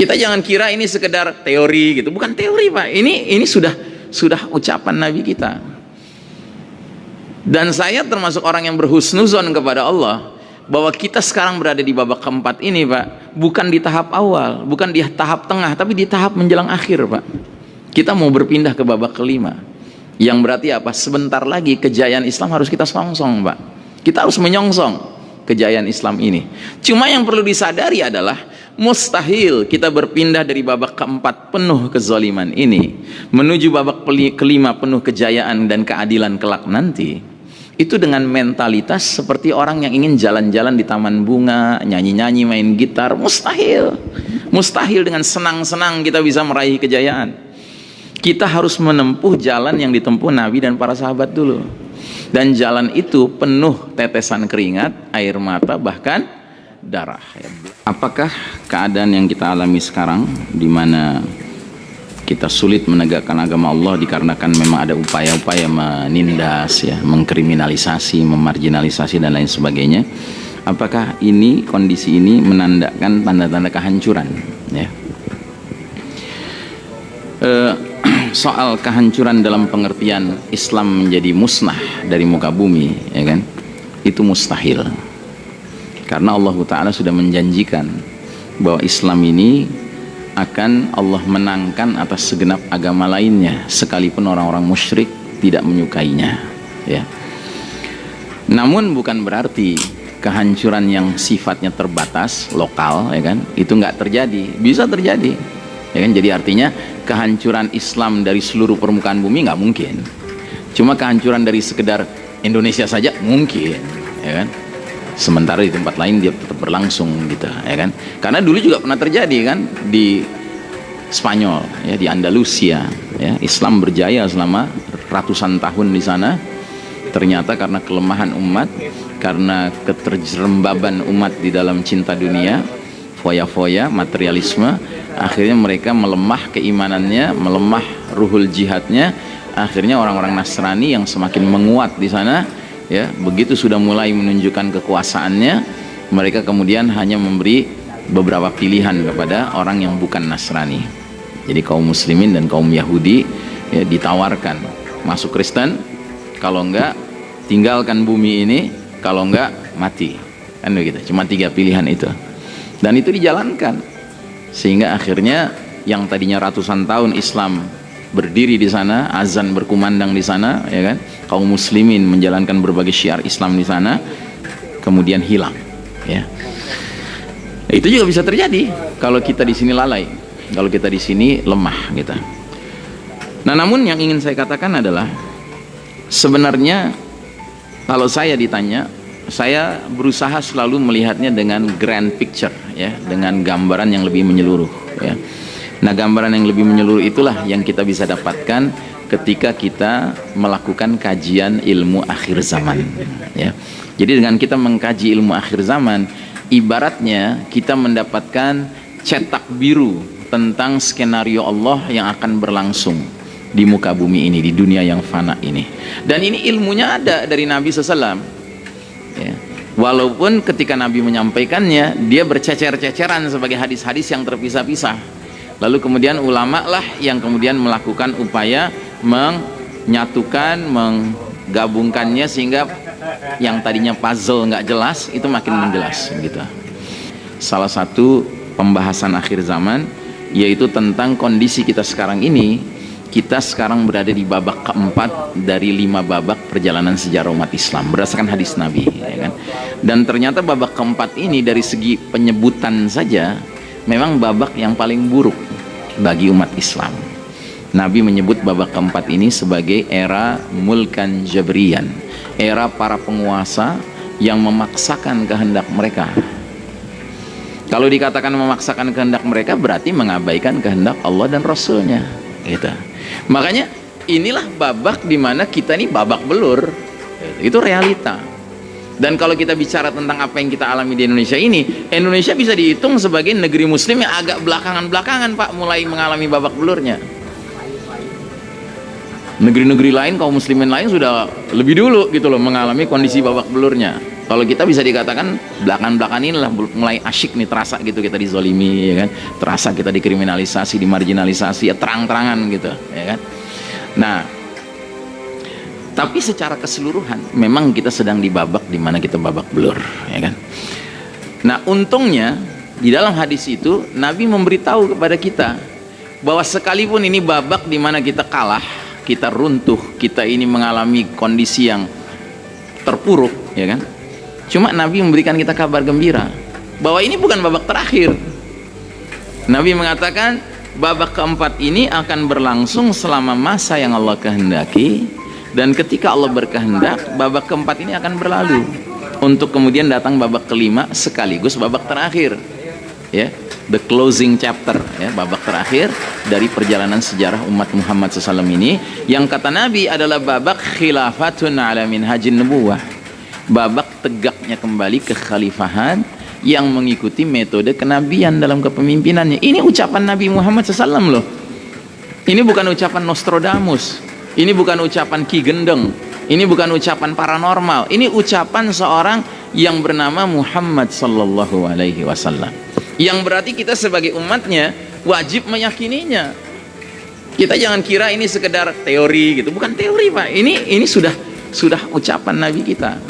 Kita jangan kira ini sekedar teori gitu, bukan teori Pak. Ini sudah ucapan Nabi kita. Dan saya termasuk orang yang berhusnuzon kepada Allah bahwa kita sekarang berada di babak keempat ini Pak, bukan di tahap awal, bukan di tahap tengah, tapi di tahap menjelang akhir Pak. Kita mau berpindah ke babak kelima, yang berarti apa? Sebentar lagi kejayaan Islam harus kita songsong Pak. Kita harus menyongsong kejayaan Islam ini. Cuma yang perlu disadari adalah mustahil kita berpindah dari babak keempat penuh kezaliman ini menuju babak kelima penuh kejayaan dan keadilan kelak nanti itu dengan mentalitas seperti orang yang ingin jalan-jalan di taman bunga, nyanyi-nyanyi, main gitar. Mustahil. Mustahil dengan senang-senang kita bisa meraih kejayaan. Kita harus menempuh jalan yang ditempuh Nabi dan para sahabat dulu. Dan jalan itu penuh tetesan keringat, air mata, bahkan darah. Apakah keadaan yang kita alami sekarang di mana kita sulit menegakkan agama Allah dikarenakan memang ada upaya-upaya menindas ya, mengkriminalisasi, memarginalisasi dan lain sebagainya? Apakah ini, kondisi ini menandakan tanda-tanda kehancuran ya? Soal kehancuran dalam pengertian Islam menjadi musnah dari muka bumi ya kan, itu mustahil karena Allah Ta'ala sudah menjanjikan bahwa Islam ini akan Allah menangkan atas segenap agama lainnya sekalipun orang-orang musyrik tidak menyukainya ya. Namun bukan berarti kehancuran yang sifatnya terbatas lokal ya kan, itu nggak terjadi, bisa terjadi ya kan. Jadi artinya kehancuran Islam dari seluruh permukaan bumi nggak mungkin, cuma kehancuran dari sekedar Indonesia saja mungkin ya kan, sementara di tempat lain dia tetap berlangsung gitu ya kan. Karena dulu juga pernah terjadi kan di Spanyol ya, di Andalusia ya, Islam berjaya selama ratusan tahun di sana. Ternyata karena kelemahan umat, karena keterjerembaban umat di dalam cinta dunia, foya-foya, materialisme, akhirnya mereka melemah keimanannya, melemah ruhul jihadnya. Akhirnya orang-orang Nasrani yang semakin menguat di sana ya, begitu sudah mulai menunjukkan kekuasaannya, mereka kemudian hanya memberi beberapa pilihan kepada orang yang bukan Nasrani. Jadi kaum muslimin dan kaum Yahudi ya, ditawarkan masuk Kristen, kalau enggak tinggalkan bumi ini, kalau enggak mati kan begitu. Cuma 3 pilihan itu, dan itu dijalankan sehingga akhirnya yang tadinya ratusan tahun Islam berdiri di sana, azan berkumandang di sana ya kan, kaum muslimin menjalankan berbagai syiar Islam di sana, kemudian hilang ya. Itu juga bisa terjadi kalau kita di sini lalai, kalau kita di sini lemah gitu. Nah, namun yang ingin saya katakan adalah sebenarnya kalau saya ditanya, saya berusaha selalu melihatnya dengan grand picture ya, dengan gambaran yang lebih menyeluruh ya. Nah, gambaran yang lebih menyeluruh itulah yang kita bisa dapatkan ketika kita melakukan kajian ilmu akhir zaman ya. Jadi dengan kita mengkaji ilmu akhir zaman, ibaratnya kita mendapatkan cetak biru tentang skenario Allah yang akan berlangsung di muka bumi ini, di dunia yang fana ini. Dan ini ilmunya ada dari Nabi SAW ya. Walaupun ketika Nabi menyampaikannya, dia bercecer-ceceran sebagai hadis-hadis yang terpisah-pisah. Lalu kemudian ulama lah yang kemudian melakukan upaya menyatukan, menggabungkannya sehingga yang tadinya puzzle nggak jelas itu makin menjelas gitu. Salah satu pembahasan akhir zaman yaitu tentang kondisi kita sekarang ini. Kita sekarang berada di babak keempat dari 5 babak perjalanan sejarah umat Islam berdasarkan hadis Nabi ya kan? Dan ternyata babak keempat ini dari segi penyebutan saja memang babak yang paling buruk bagi umat Islam. Nabi menyebut babak keempat ini sebagai era mulkan jabriyan, era para penguasa yang memaksakan kehendak mereka. Kalau dikatakan memaksakan kehendak mereka berarti mengabaikan kehendak Allah dan Rasulnya gitu. Makanya inilah babak dimana kita ini babak belur, itu realita. Dan kalau kita bicara tentang apa yang kita alami di Indonesia ini, Indonesia bisa dihitung sebagai negeri muslim yang agak belakangan-belakangan Pak mulai mengalami babak belurnya. Negeri-negeri lain, kaum muslimin lain sudah lebih dulu gitu loh mengalami kondisi babak belurnya. Kalau kita bisa dikatakan belakangan inilah mulai asyik nih, terasa gitu kita dizolimi, ya kan, terasa kita dikriminalisasi, dimarginalisasi, ya terang-terangan gitu, ya kan. Nah, tapi secara keseluruhan memang kita sedang di babak di mana kita babak belur, ya kan. Nah, untungnya di dalam hadis itu Nabi memberitahu kepada kita bahwa sekalipun ini babak di mana kita kalah, kita runtuh, kita ini mengalami kondisi yang terpuruk, ya kan. Cuma Nabi memberikan kita kabar gembira bahwa ini bukan babak terakhir. Nabi mengatakan babak keempat ini akan berlangsung selama masa yang Allah kehendaki, dan ketika Allah berkehendak babak keempat ini akan berlalu untuk kemudian datang babak kelima sekaligus babak terakhir, ya, the closing chapter, ya, babak terakhir dari perjalanan sejarah umat Muhammad SAW ini, yang kata Nabi adalah babak khilafatun ala minhajin nubuwah, babak tegaknya kembali kekhalifahan yang mengikuti metode kenabian dalam kepemimpinannya. Ini ucapan Nabi Muhammad SAW loh. Ini bukan ucapan Nostradamus, ini bukan ucapan Ki Gendeng, ini bukan ucapan paranormal, ini ucapan seorang yang bernama Muhammad sallallahu alaihi wasallam, yang berarti kita sebagai umatnya wajib meyakininya. Kita jangan kira ini sekedar teori gitu, bukan teori Pak, ini sudah ucapan Nabi kita.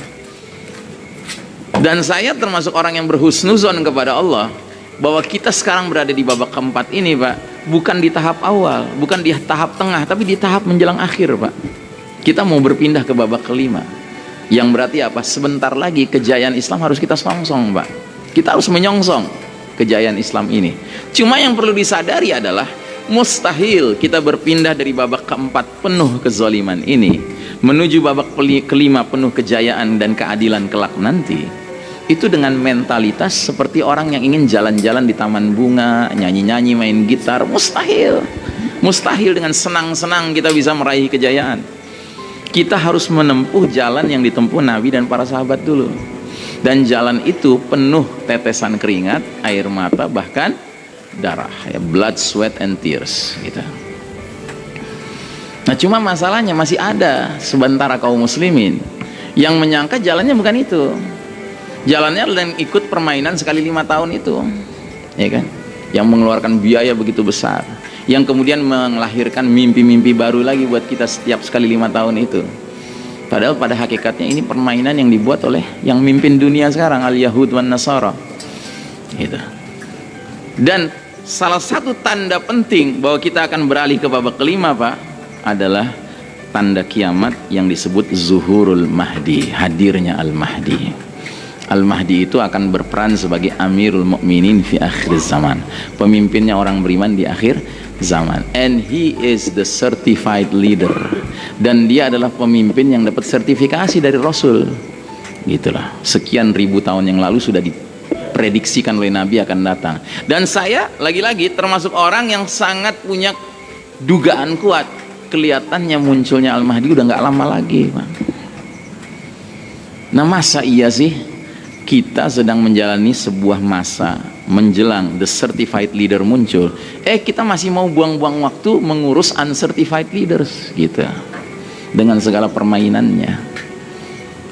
Dan saya termasuk orang yang berhusnuzon kepada Allah bahwa kita sekarang berada di babak keempat ini Pak, bukan di tahap awal, bukan di tahap tengah, tapi di tahap menjelang akhir Pak. Kita mau berpindah ke babak kelima, yang berarti apa? Sebentar lagi kejayaan Islam harus kita songsong Pak. Kita harus menyongsong kejayaan Islam ini. Cuma yang perlu disadari adalah mustahil kita berpindah dari babak keempat penuh kezaliman ini menuju babak kelima penuh kejayaan dan keadilan kelak nanti, itu dengan mentalitas seperti orang yang ingin jalan-jalan di taman bunga, nyanyi-nyanyi, main gitar. Mustahil. Mustahil dengan senang-senang kita bisa meraih kejayaan. Kita harus menempuh jalan yang ditempuh Nabi dan para sahabat dulu, dan jalan itu penuh tetesan keringat, air mata, bahkan darah, ya, blood, sweat and tears gitu. Nah, cuma masalahnya masih ada sementara kaum muslimin yang menyangka jalannya bukan itu. Jalannya dan ikut permainan sekali 5 tahun itu, ya kan, yang mengeluarkan biaya begitu besar, yang kemudian melahirkan mimpi-mimpi baru lagi buat kita setiap sekali 5 tahun itu. Padahal pada hakikatnya ini permainan yang dibuat oleh yang mimpin dunia sekarang, al-Yahud wan Nasara gitu. Dan salah satu tanda penting bahwa kita akan beralih ke babak kelima Pak adalah tanda kiamat yang disebut zuhurul mahdi, hadirnya al-mahdi. Al-Mahdi itu akan berperan sebagai Amirul Mukminin fi akhir zaman, pemimpinnya orang beriman di akhir zaman, and he is the certified leader, dan dia adalah pemimpin yang dapat sertifikasi dari Rasul. Gitulah, sekian ribu tahun yang lalu sudah diprediksikan oleh Nabi akan datang. Dan saya lagi-lagi termasuk orang yang sangat punya dugaan kuat, kelihatannya munculnya Al-Mahdi udah nggak lama lagi Pak. Nah, masa iya sih kita sedang menjalani sebuah masa menjelang the certified leader muncul, kita masih mau buang-buang waktu mengurus uncertified leaders gitu, dengan segala permainannya.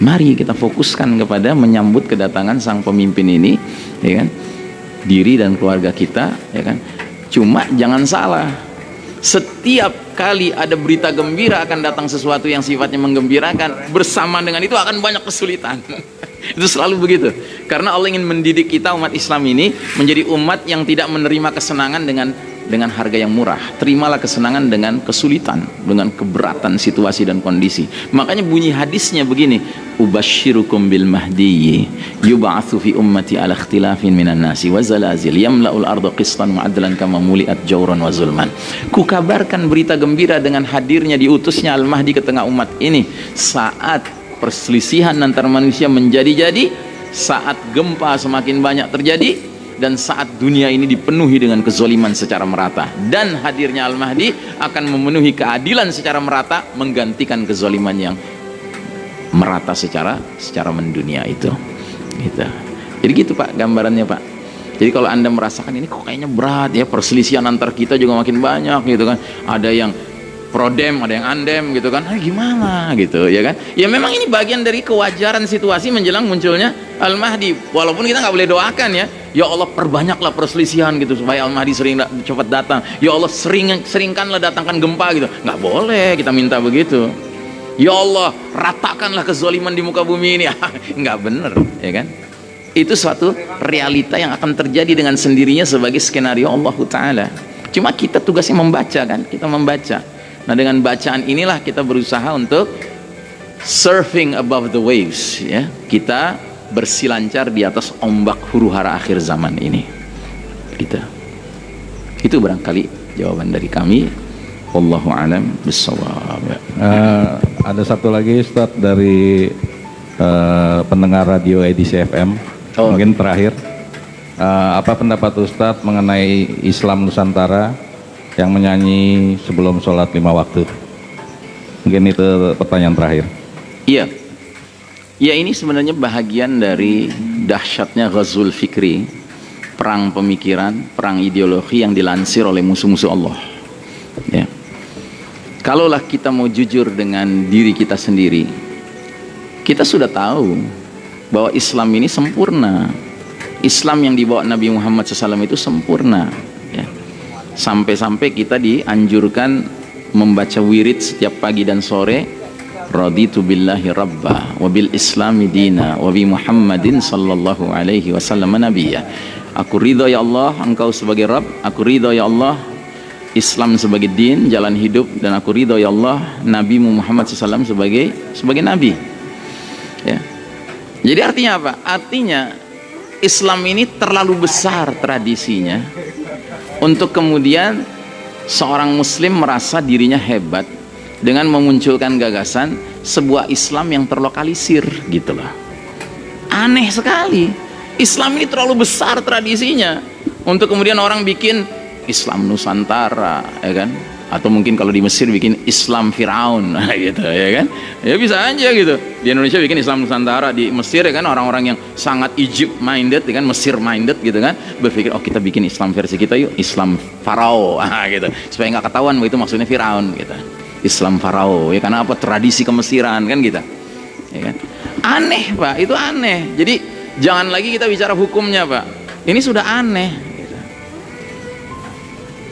Mari kita fokuskan kepada menyambut kedatangan sang pemimpin ini, ya kan, diri dan keluarga kita, ya kan. Cuma jangan salah, setiap kali ada berita gembira akan datang sesuatu yang sifatnya menggembirakan, bersama dengan itu akan banyak kesulitan. Itu selalu begitu, karena Allah ingin mendidik kita umat Islam ini menjadi umat yang tidak menerima kesenangan dengan harga yang murah. Terimalah kesenangan dengan kesulitan, dengan keberatan situasi dan kondisi. Makanya bunyi hadisnya begini, ubashirukum bil mahdi yub'atsu fi ummati ala ikhtilafin minan nasi wa zalazil yamla'ul arda qistan wa adlan kama muli'at jawran wa zulman. Kukabarkan berita gembira dengan hadirnya diutusnya Al-Mahdi ke tengah umat ini saat perselisihan antar manusia menjadi-jadi, saat gempa semakin banyak terjadi, dan saat dunia ini dipenuhi dengan kezaliman secara merata. Dan hadirnya Al-Mahdi akan memenuhi keadilan secara merata, menggantikan kezaliman yang merata secara mendunia itu gitu. Jadi gitu Pak gambarannya Pak. Jadi kalau Anda merasakan ini kok kayaknya berat ya, perselisihan antar kita juga makin banyak gitu kan, ada yang prodem, ada yang andem gitu kan. Gimana gitu ya kan. Ya memang ini bagian dari kewajaran situasi menjelang munculnya Al-Mahdi. Walaupun kita nggak boleh doakan ya, ya Allah perbanyaklah perselisihan gitu supaya Al-Mahdi cepat datang. Ya Allah seringkanlah datangkan gempa gitu. Nggak boleh kita minta begitu. Ya Allah ratakanlah kezaliman di muka bumi ini. Nggak bener ya kan. Itu suatu realita yang akan terjadi dengan sendirinya sebagai skenario Allah Ta'ala. Cuma kita tugasnya membaca kan, kita membaca. Nah dengan bacaan inilah kita berusaha untuk surfing above the waves ya. Kita bersilancar di atas ombak huru-hara akhir zaman ini. Gitu. Itu barangkali jawaban dari kami. Wallahu a'lam bishawab. Ada satu lagi Ustadz dari pendengar radio edisi FM. Mungkin terakhir. Apa pendapat Ustadz mengenai Islam Nusantara yang menyanyi sebelum sholat 5 waktu? Mungkin itu pertanyaan terakhir. Iya. Ya ini sebenarnya bahagian dari dahsyatnya Ghazul Fikri, perang pemikiran, perang ideologi yang dilansir oleh musuh-musuh Allah. Ya. Kalaulah kita mau jujur dengan diri kita sendiri, kita sudah tahu bahwa Islam ini sempurna. Islam yang dibawa Nabi Muhammad SAW itu sempurna ya. Sampai-sampai kita dianjurkan membaca wirid setiap pagi dan sore, raditu billahi rabba wa bil islami dina wa bi Muhammadin sallallahu alaihi wasallam nabiyya. Aku ridha ya Allah engkau sebagai Rabb, aku ridha ya Allah Islam sebagai din, jalan hidup, dan aku ridha ya Allah Nabi Muhammad SAW sebagai nabi ya. Jadi artinya apa? Artinya Islam ini terlalu besar tradisinya untuk kemudian seorang muslim merasa dirinya hebat dengan memunculkan gagasan sebuah Islam yang terlokalisir gitu loh. Aneh sekali. Islam ini terlalu besar tradisinya untuk kemudian orang bikin Islam Nusantara ya kan, atau mungkin kalau di Mesir bikin Islam Firaun gitu ya kan. Ya bisa aja gitu. Di Indonesia bikin Islam Nusantara, di Mesir ya kan orang-orang yang sangat Egypt minded ya kan, Mesir minded gitu kan, berpikir oh kita bikin Islam versi kita yuk, Islam Farao gitu. Supaya nggak ketahuan bahwa itu maksudnya Firaun gitu. Islam Farao ya karena apa? Tradisi kemesiran kan gitu. Ya kan? Aneh Pak, itu aneh. Jadi jangan lagi kita bicara hukumnya Pak. Ini sudah aneh gitu.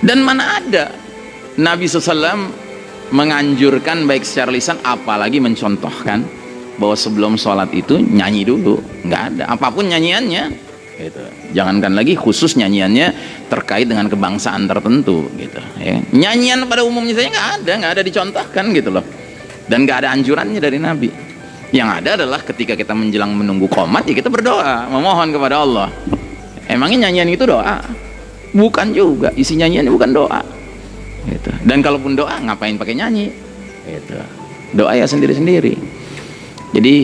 Dan mana ada Nabi SAW menganjurkan baik secara lisan apalagi mencontohkan bahwa sebelum sholat itu nyanyi dulu. Nggak ada, apapun nyanyiannya gitu. Jangankan lagi khusus nyanyiannya terkait dengan kebangsaan tertentu gitu ya. Nyanyian pada umumnya saja nggak ada dicontohkan gitu loh. Dan nggak ada anjurannya dari Nabi. Yang ada adalah ketika kita menjelang menunggu qomat ya kita berdoa, memohon kepada Allah. Emangnya nyanyian itu doa? Bukan juga, isi nyanyiannya bukan doa gitu. Dan kalaupun doa ngapain pakai nyanyi gitu. Doa ya sendiri-sendiri. Jadi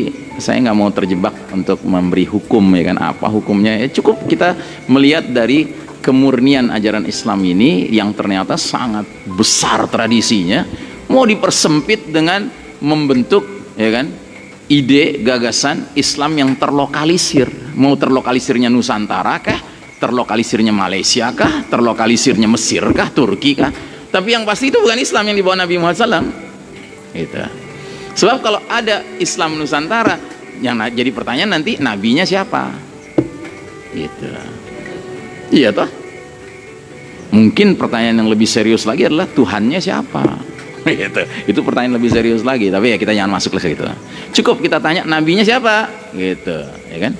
saya nggak mau terjebak untuk memberi hukum ya kan, apa hukumnya ya, cukup kita melihat dari kemurnian ajaran Islam ini yang ternyata sangat besar tradisinya, mau dipersempit dengan membentuk ya kan ide gagasan Islam yang terlokalisir. Mau terlokalisirnya Nusantara kah, terlokalisirnya Malaysia kah, terlokalisirnya Mesir kah, Turki kah, tapi yang pasti itu bukan Islam yang dibawa Nabi Muhammad SAW gitu. Sebab kalau ada Islam Nusantara, yang jadi pertanyaan nanti nabinya siapa gitu. Iya toh, mungkin pertanyaan yang lebih serius lagi adalah Tuhannya siapa gitu. Itu pertanyaan lebih serius lagi, tapi ya kita jangan masuk ke situ. Cukup kita tanya nabinya siapa gitu ya kan.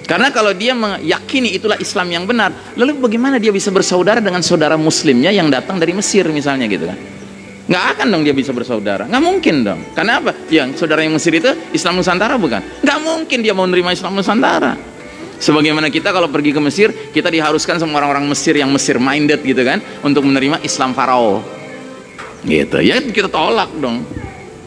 Karena kalau dia meyakini itulah Islam yang benar, lalu bagaimana dia bisa bersaudara dengan saudara muslimnya yang datang dari Mesir misalnya gitu kan. Nggak akan dong dia bisa bersaudara, nggak mungkin dong. Karena apa? Yang saudara yang Mesir itu Islam Nusantara bukan? Nggak mungkin dia mau menerima Islam Nusantara. Sebagaimana kita kalau pergi ke Mesir, kita diharuskan sama orang-orang Mesir yang Mesir minded gitu kan, untuk menerima Islam Farao gitu. Ya kita tolak dong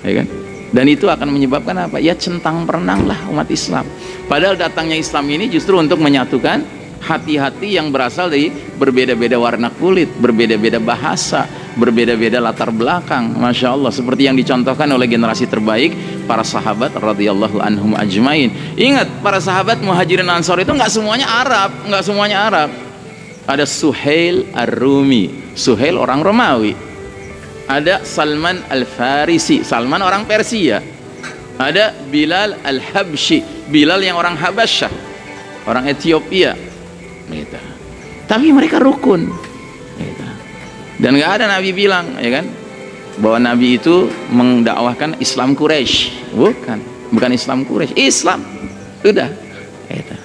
ya kan. Dan itu akan menyebabkan apa? Ya centang perenang lah umat Islam. Padahal datangnya Islam ini justru untuk menyatukan hati-hati yang berasal dari berbeda-beda warna kulit, berbeda-beda bahasa, berbeda-beda latar belakang. Masya Allah, seperti yang dicontohkan oleh generasi terbaik para sahabat radhiyallahu anhum ajmain. Ingat, para sahabat Muhajirin Ansor itu nggak semuanya Arab, nggak semuanya Arab. Ada Suhail Ar-Rumi, Suhail orang Romawi. ada Salman Al-Farisi, Salman orang Persia. Ada Bilal Al-Habsyi, Bilal yang orang Habasyah, orang Ethiopia gitu. Tapi mereka rukun gitu. Dan nggak ada Nabi bilang ya kan bahwa Nabi itu mendakwahkan Islam Quraisy. Bukan Islam Quraisy, Islam udah gitu.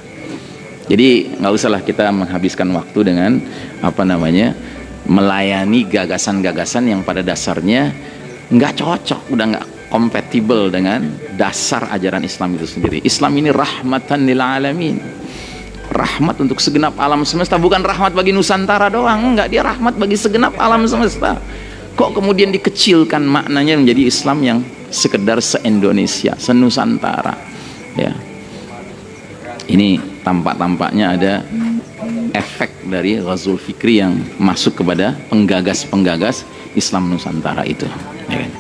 Jadi nggak usahlah kita menghabiskan waktu dengan melayani gagasan-gagasan yang pada dasarnya nggak cocok, udah nggak kompatibel dengan dasar ajaran Islam itu sendiri. Islam ini rahmatan lil alamin, rahmat untuk segenap alam semesta, bukan rahmat bagi Nusantara doang, enggak, dia rahmat bagi segenap alam semesta. Kok kemudian dikecilkan maknanya menjadi Islam yang sekedar se-Indonesia, se-Nusantara ya. Ini tampak-tampaknya ada efek dari Ghazul Fikri yang masuk kepada penggagas-penggagas Islam Nusantara itu ya kan?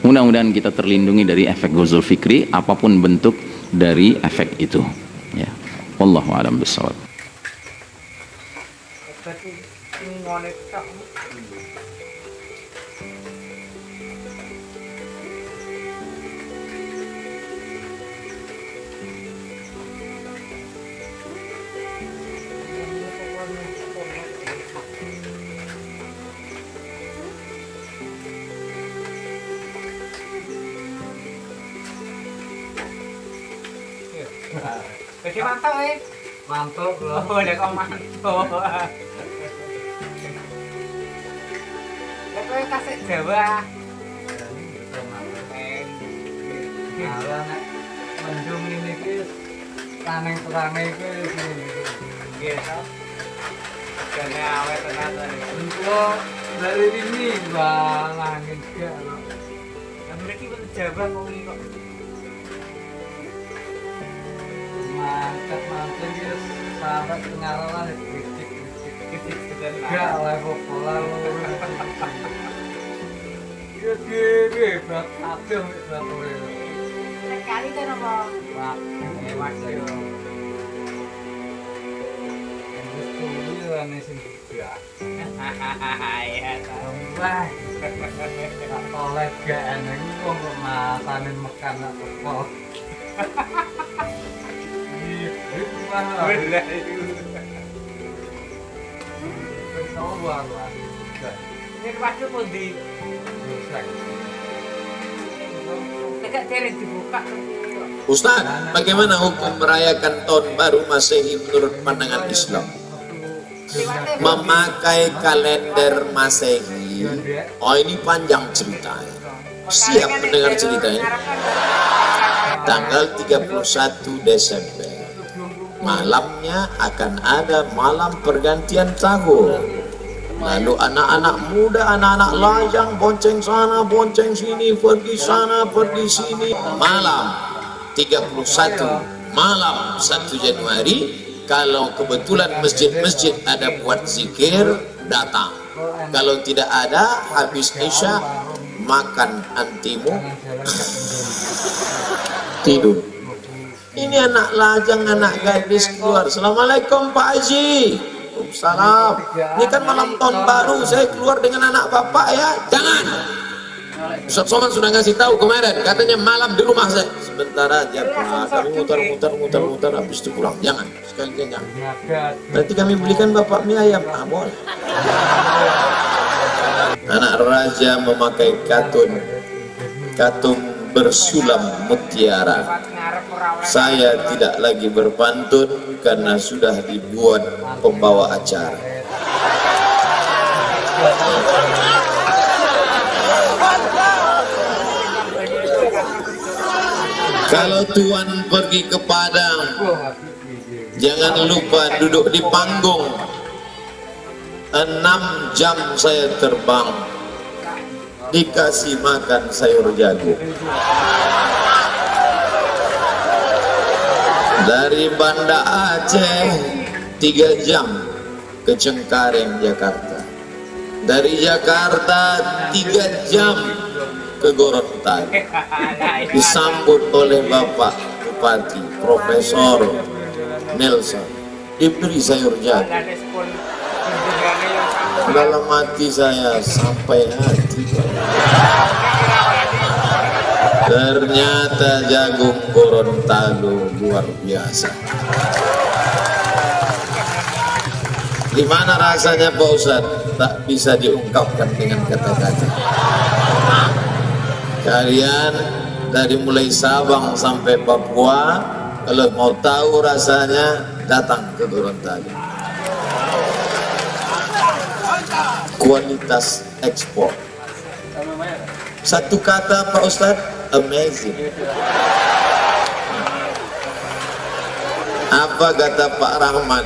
Mudah-mudahan kita terlindungi dari efek Ghazul Fikri apapun bentuk dari efek itu ya. Wallahu a'lam bishawab. Jadi mantap mantap loh, udah kok mantap. Tapi kasih Jawa. Ala nek mendung ini ki taneng-taneng iki nggih to. Jane awet tenan untuk dari ini Bang angin gak lho. Lah mriki kok Jawa kok iki kok. Mantap ya, sahabat pengalaman gak level pola lo gede berat aduh berat lo sekali kan apa? Wah, emak sih lo terus tuh aneh sih ya iya tau wah gak tolek gak aneh kok masanin makan gak tepol Ustaz, bagaimana hukum merayakan tahun baru Masehi menurut pandangan Islam? Memakai kalender Masehi, oh ini panjang ceritanya. Siap mendengar ceritanya? Tanggal 31 Desember malamnya akan ada malam pergantian tahun. Lalu anak-anak muda, anak-anak lajang bonceng sana, bonceng sini, pergi sana, pergi sini. Malam 31, malam 1 Januari, kalau kebetulan masjid-masjid ada buat zikir, datang. Kalau tidak ada, habis Isya makan antimu, tidur. Ini anak lajang, anak gadis keluar. Assalamualaikum Pak Haji. Waalaikumsalam. Ini kan malam tahun baru, saya keluar dengan anak bapak ya. Jangan. Ustaz Somad sudah ngasih tahu kemarin, katanya malam di rumah saya. Sebentar aja Pak, kami muter, habis itu pulang. Jangan, sekali jangan. Berarti kami belikan bapak mie ayam. Ah, boleh. Anak raja memakai katun bersulam mutiara. Saya tidak lagi berpantun karena sudah dibuat pembawa acara. Kalau Tuan pergi ke Padang, jangan lupa duduk di panggung. 6 jam saya terbang, dikasih makan sayur jagung. Dari Banda Aceh 3 jam ke Cengkareng, Jakarta. Dari Jakarta 3 jam ke Gorontalo, disambut oleh Bapak Bupati Profesor Nelson, diberi sayur jagung. dalam hati saya sampai hati. Ternyata jagung Gorontalo luar biasa. Gimana rasanya Pak Ustadz? Tak bisa diungkapkan dengan kata-kata. Kalian dari mulai Sabang sampai Papua, kalau mau tahu rasanya, datang ke Gorontalo. Kualitas ekspor. Satu kata Pak Ustadz, amazing. Apa kata Pak Rahmat?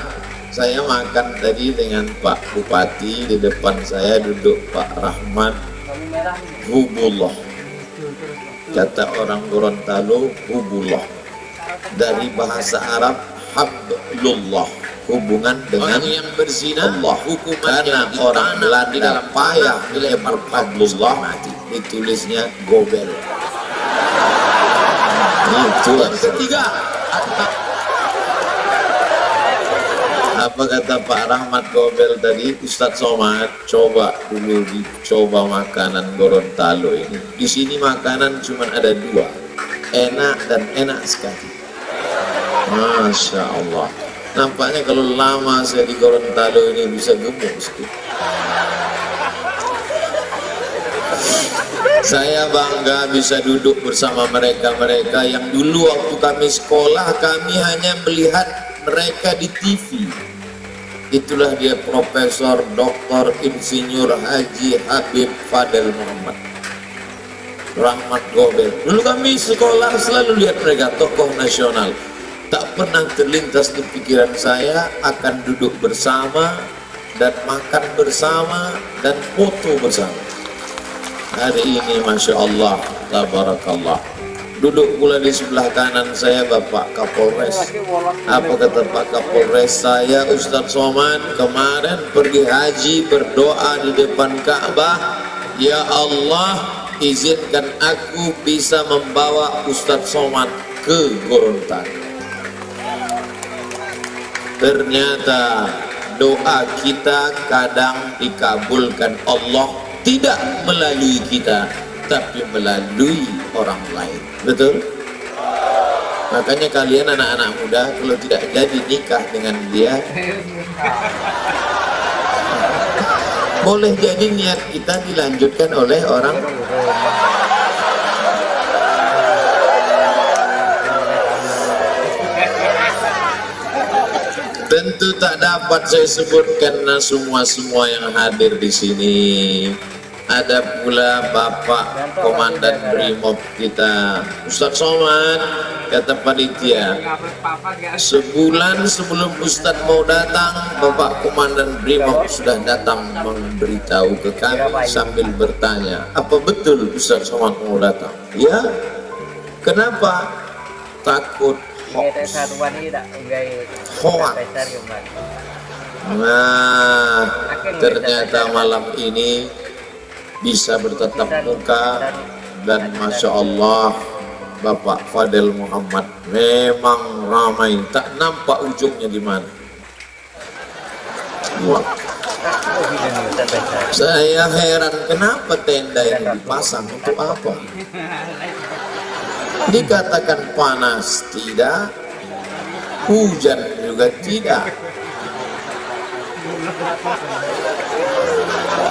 Saya makan tadi dengan Pak Bupati, di depan saya duduk Pak Rahmat. Hubullah. Kata orang Gorontalo, hubullah. Dari bahasa Arab, hablullah. Hubungan dengan orang yang berzina, Allah. Karena orang Belanda payah dilempar hablullah, mati. Ditulisnya gobel. Itu yang ketiga. Apa kata Pak Rahmat Gobel tadi? Ustadz Somad, coba dulu dicoba makanan Gorontalo ini. Di sini makanan cuma ada dua, enak dan enak sekali. Masya Allah. Nampaknya kalau lama saya di Gorontalo ini bisa gemuk sedikit. Saya bangga bisa duduk bersama mereka-mereka yang dulu waktu kami sekolah, kami hanya melihat mereka di TV. Itulah dia Profesor, Doktor, Insinyur Haji Habib Fadel Muhammad Rahmat Gobel. Dulu kami sekolah selalu lihat mereka, tokoh nasional. Tak pernah terlintas di pikiran saya akan duduk bersama dan makan bersama dan foto bersama. Hari ini Masya Allah, Tabarakallah. Duduk pula di sebelah kanan saya Bapak Kapolres. Apa kata Pak Kapolres? Saya Ustadz Somad kemarin pergi haji, berdoa di depan Ka'bah, ya Allah izinkan aku bisa membawa Ustadz Somad ke Gorontalo. Ternyata doa kita kadang dikabulkan Allah, tidak melalui kita tapi melalui orang lain. Betul? Makanya kalian anak-anak muda kalau tidak jadi nikah dengan dia, boleh jadi niat kita dilanjutkan oleh orang. Tentu tak dapat saya sebutkan semua yang hadir di sini. Ada pula Bapak Komandan Brimob kita, Ustadz Somad, kata panitia. Sebulan sebelum Ustadz mau datang, Bapak Komandan Brimob sudah datang memberitahu ke kami sambil bertanya, apa betul Ustadz Somad mau datang? Ya, kenapa? Takut hoax. Nah, ternyata malam ini bisa bertatap muka dan Masya Allah Bapak Fadel Muhammad memang ramai, tak nampak ujungnya di mana. Wah. Saya heran kenapa tenda ini dipasang, untuk apa? Dikatakan panas tidak, hujan juga tidak.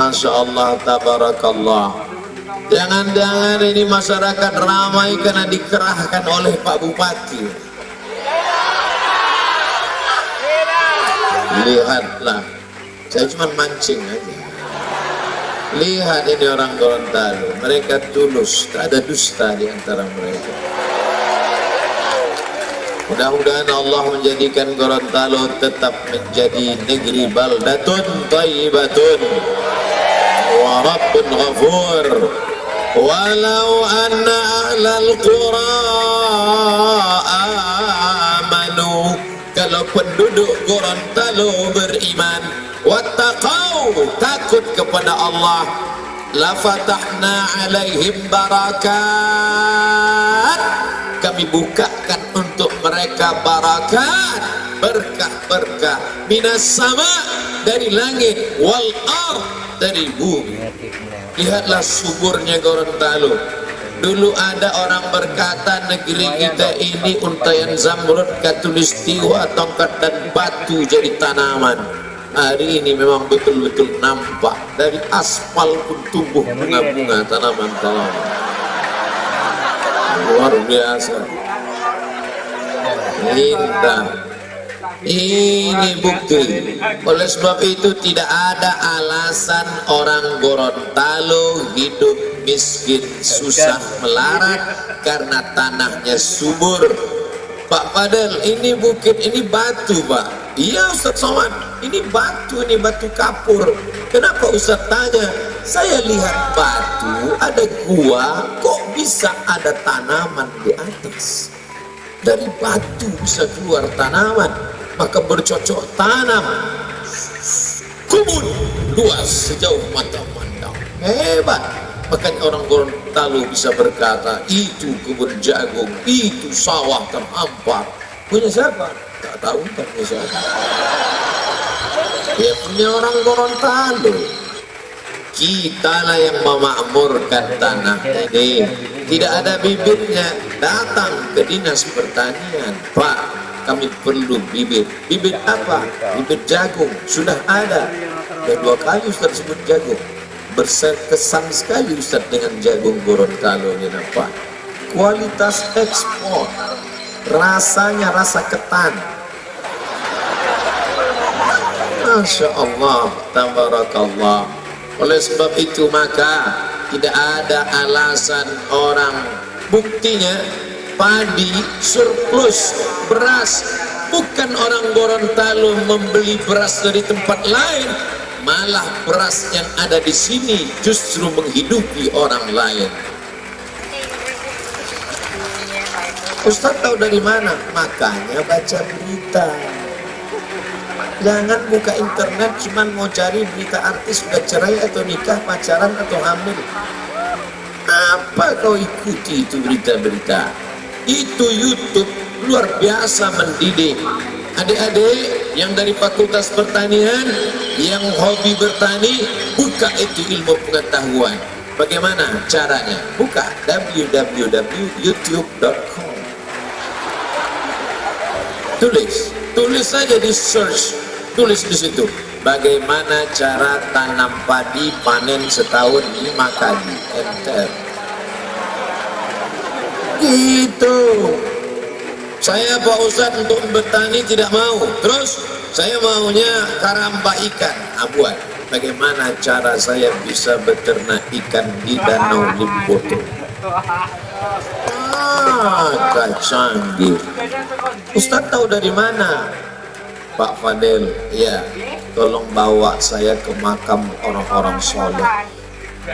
Masya Allah, Tabarakallah. Jangan-jangan ini masyarakat ramai karena dikerahkan oleh Pak Bupati. Lihatlah, saya cuma mancing aja. Lihat ini orang Gorontalo, mereka tulus, tak ada dusta di antara mereka. Mudah-mudahan Allah menjadikan Gorontalo tetap menjadi negeri baldatun thayyibatun wa rabbun ghafur. Walau anna ahlal qura amanu, kalau penduduk Gorontalo beriman, wattaqau, takut kepada Allah, la fatahna alaihim barakat, kami bukakan untuk mereka barakat, berkah-berkah minas sama, dari langit, wal ard dari bumi. Lihatlah suburnya Gorontalo. Dulu ada orang berkata negeri kita ini untayan zamrud, katulistiwa, tongkat dan batu jadi tanaman. Hari ini memang betul-betul nampak, dari aspal pun tumbuh bunga-bunga tanaman-tanaman. Luar biasa. Indah. Ini bukti. Oleh sebab itu tidak ada alasan orang Gorontalo hidup miskin, susah, melarat karena tanahnya subur. Pak Fadel, ini bukit, ini batu, Pak. Iya Ustaz Somad, ini batu kapur. Kenapa Ustaz tanya? Saya lihat batu, ada gua, kok bisa ada tanaman di atas? Dari batu bisa keluar tanaman, maka bercocok tanam. Kebun luas sejauh mata pandang, hebat. Makanya orang Gorontalo bisa berkata, itu kebun jagung, itu sawah terhampar. Punya siapa? Tak tahu kan punya siapa. Ya punya orang Gorontalo. Kitalah yang memakmurkan tanah ini. Tidak ada bibitnya, datang ke dinas pertanian. Pak, kami perlu bibit. Bibit apa? Bibit jagung. Sudah ada. Dan 2 kali Ustaz sebut jagung. Berkesan sekali Ustaz dengan jagung Gorontalo ini, Pak. Kualitas ekspor, rasanya rasa ketan. Masya Allah, tabarakallah. Oleh sebab itu maka tidak ada alasan orang, buktinya padi surplus beras, bukan orang Gorontalo membeli beras dari tempat lain, malah beras yang ada di sini justru menghidupi orang lain. Ustaz tahu dari mana? Makanya baca berita. Jangan buka internet cuman mau cari berita artis sudah cerai atau nikah, pacaran atau hamil. Apa kau ikuti itu berita-berita? Itu YouTube luar biasa mendidik. Adik-adik yang dari Fakultas Pertanian, yang hobi bertani, buka itu ilmu pengetahuan. Bagaimana caranya? Buka www.youtube.com. Tulis saja di search, tulis di situ. Bagaimana cara tanam padi panen setahun 5 kali. Enter. Gitu. Saya Pak Ustadz untuk bertani tidak mau. Terus saya maunya karamba ikan. Buat. Bagaimana cara saya bisa beternak ikan di Danau Limboto? Canggih. Ustadz tahu dari mana? Pak Fadel, ya, tolong bawa saya ke makam orang-orang soleh.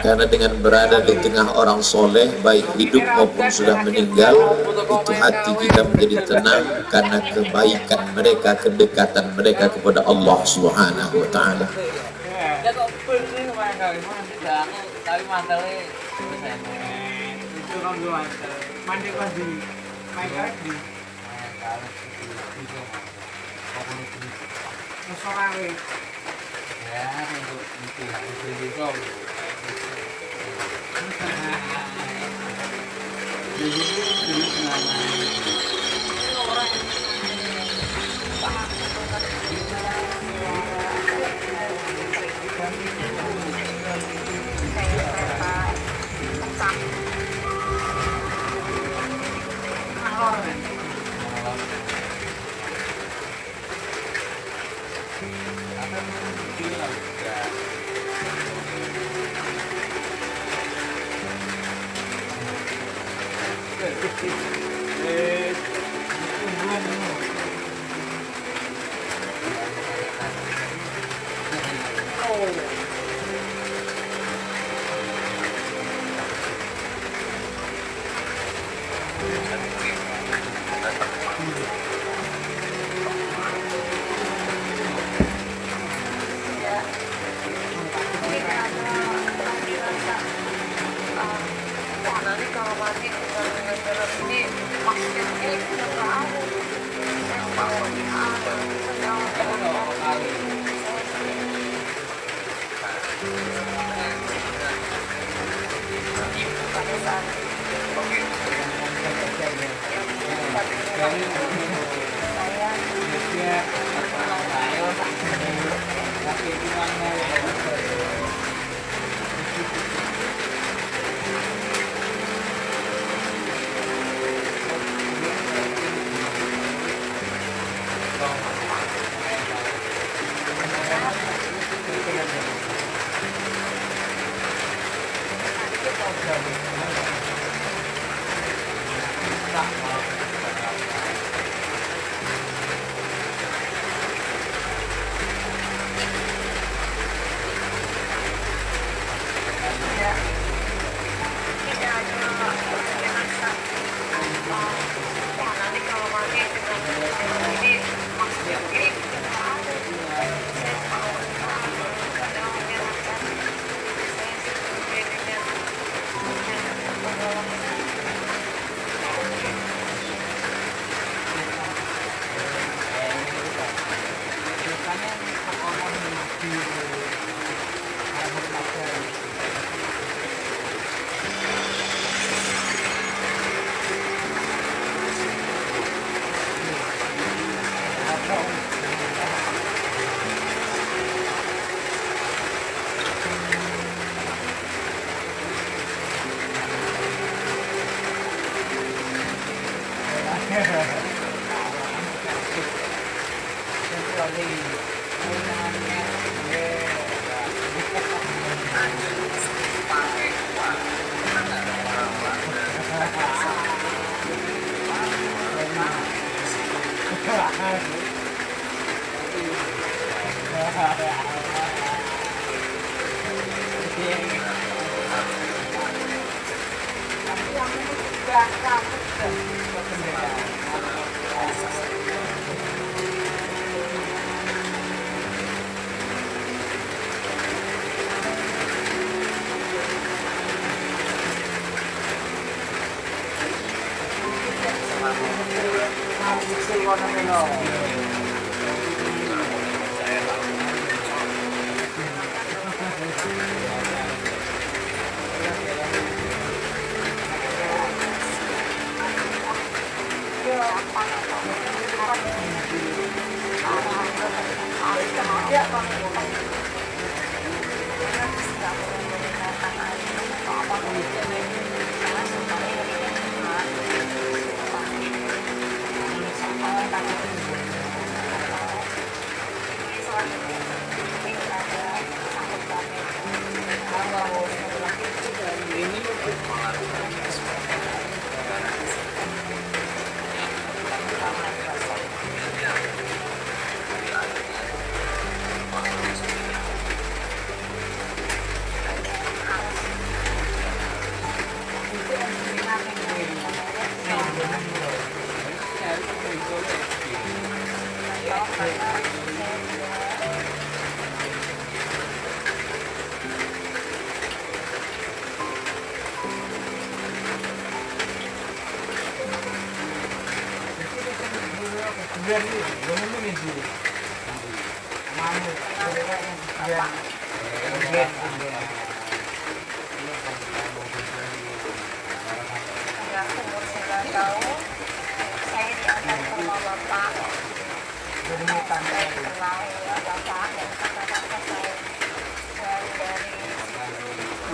Karena dengan berada di tengah orang soleh, baik hidup maupun sudah meninggal, itu hati kita menjadi tenang karena kebaikan mereka, kedekatan mereka kepada Allah Subhanahu wa Ta'ala. Nanti kalau mati dengan ini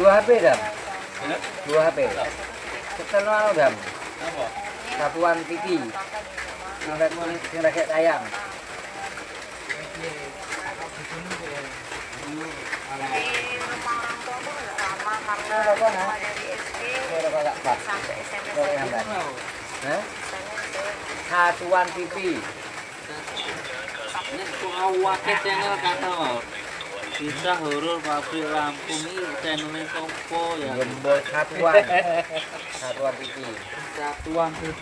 Dua HP dam, dua HP. Setelah dam, satuan TV, yang rakyat ayam. Satuan TV. Ini kok awake channel kata mau. Bisa horor pabrik Lampung ini channelnya sopo ya. Gembol satuan. Satuan TV. Satuan TV.